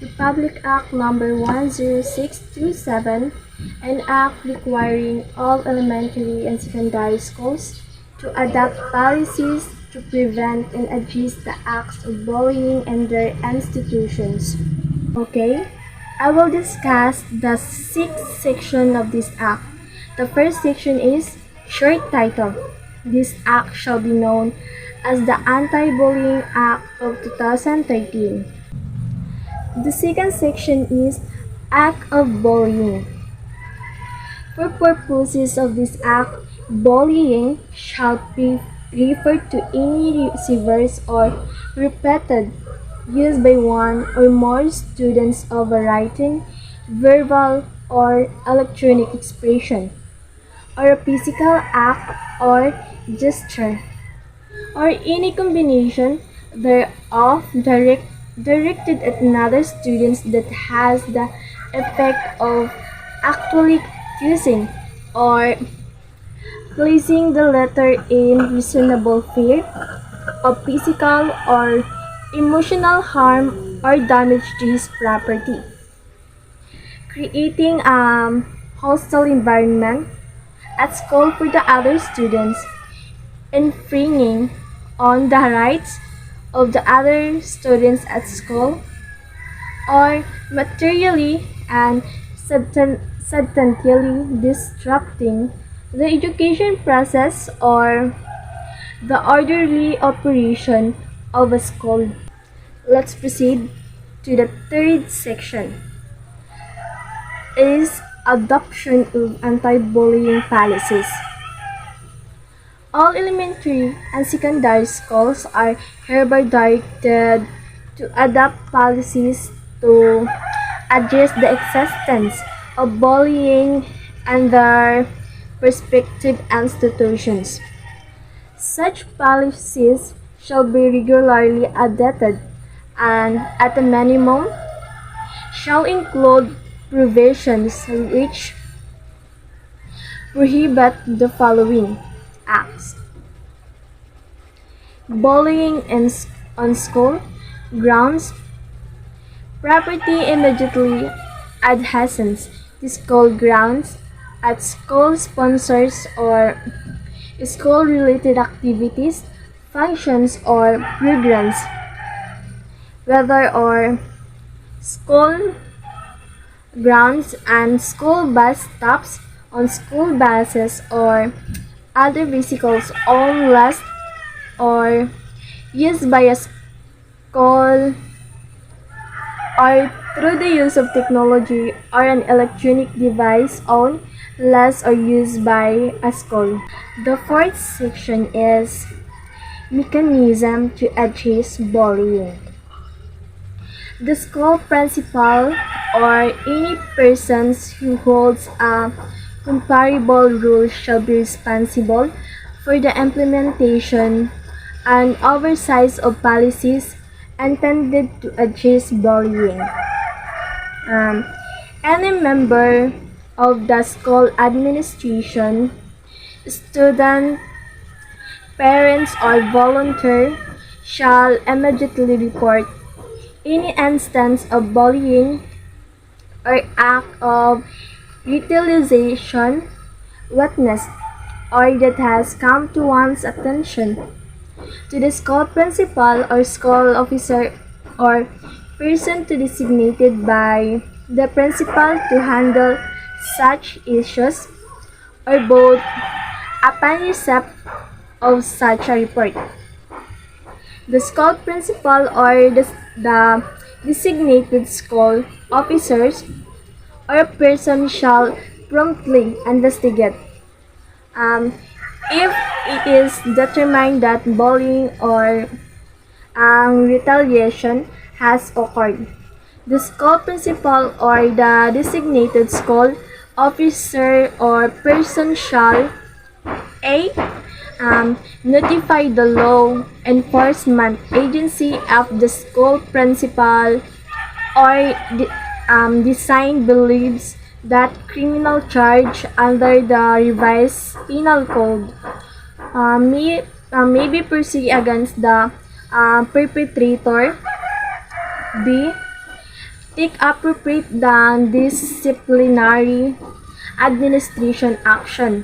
Republic Act Number 10627, an act requiring all elementary and secondary schools to adopt policies to prevent and address the acts of bullying in their institutions. Okay, I will discuss the sixth section of this act. The first section is short title. This act shall be known as the Anti-Bullying Act of 2013. The second section is Act of Bullying. For purposes of this act, bullying shall be referred to any severe or repeated use by one or more students of a written, verbal, or electronic expression, or a physical act or gesture, or any combination thereof directed at another student that has the effect of actually causing or placing the latter in reasonable fear of physical or emotional harm or damage to his property, creating a hostile environment at school for the other students, infringing on the rights of the other students at school, or materially and substantially disrupting the education process or the orderly operation of a school. Let's proceed to the third section. Is adoption of anti-bullying policies. All elementary and secondary schools are hereby directed to adopt policies to address the existence of bullying and their respective institutions. Such policies shall be regularly adopted and, at a minimum, shall include provisions which prohibit the following acts: bullying on school grounds, property immediately adjacent to school grounds, at school sponsors or school-related activities, functions, or programs, whether or school grounds and school bus stops, on school buses or other vehicles owned, last or used by a school, or through the use of technology or an electronic device owned, last or used by a school. The fourth section is mechanism to address bullying. The school principal or any persons who holds a comparable role shall be responsible for the implementation and oversight of policies intended to address bullying. Any member of the school administration, student, parents, or volunteer shall immediately report any instance of bullying or act of retaliation witnessed or that has come to one's attention to the school principal or school officer or person to designated by the principal to handle such issues, or both, upon receipt of such a report. The school principal or the designated school officers or person shall promptly investigate. If it is determined that bullying or retaliation has occurred, the school principal or the designated school officer or person shall a. Notify the law enforcement agency of the school principal or design believes that criminal charge under the revised penal code may be pursued against the perpetrator. B. take appropriate disciplinary administration action.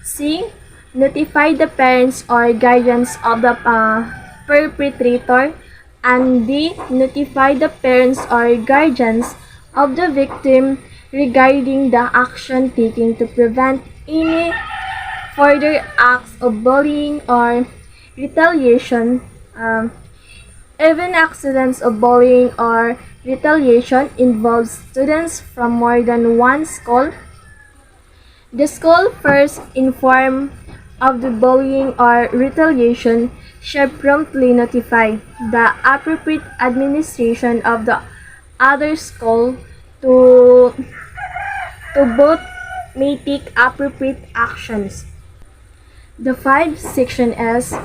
C. Notify the parents or guardians of the perpetrator. And D. Notify the parents or guardians of the victim regarding the action taken to prevent any further acts of bullying or retaliation. Even accidents of bullying or retaliation involve students from more than one school. The school first informed of the bullying or retaliation shall promptly notify the appropriate administration of the other school to both may take appropriate actions. The 5th section is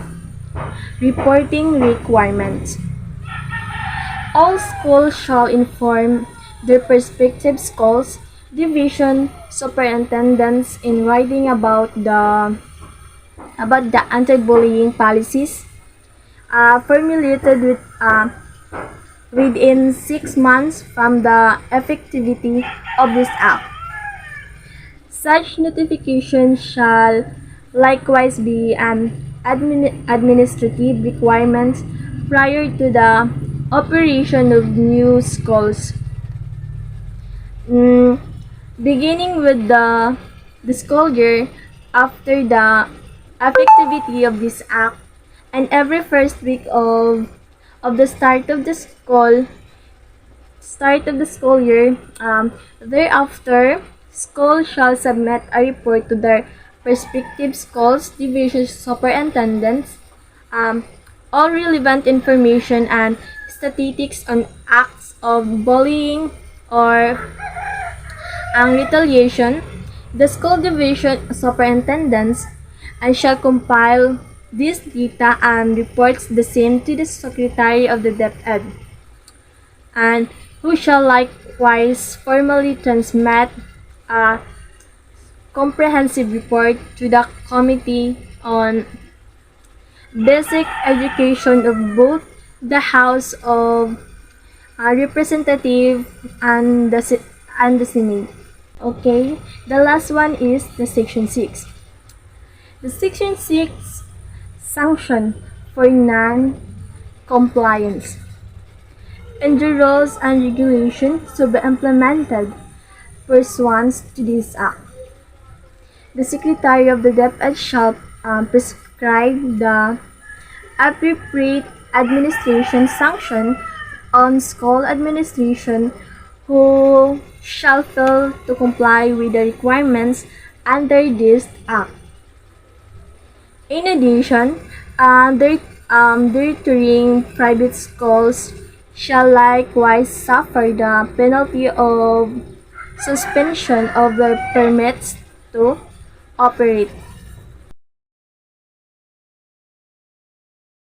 reporting requirements. All schools shall inform their respective schools, division, superintendents in writing about the anti-bullying policies formulated within 6 months from the effectivity of this act. Such notification shall likewise be an administrative requirement prior to the operation of new schools. Beginning with the school year after the effectivity of this act, and every first week of the start of the school year thereafter, school shall submit a report to their respective schools division superintendents, all relevant information and statistics on acts of bullying or retaliation. The school division superintendents and shall compile this data and reports the same to the Secretary of the DepEd, and who shall likewise formally transmit a comprehensive report to the Committee on Basic Education of both the House of Representatives and the Senate. Okay, the last one is the Section 6. The Section 6 sanction for non-compliance and the rules and regulations to be implemented pursuant to this act. The Secretary of the DepEd shall prescribe the appropriate administration sanction on school administration who shall fail to comply with the requirements under this act. In addition, during private schools shall likewise suffer the penalty of suspension of their permits to operate.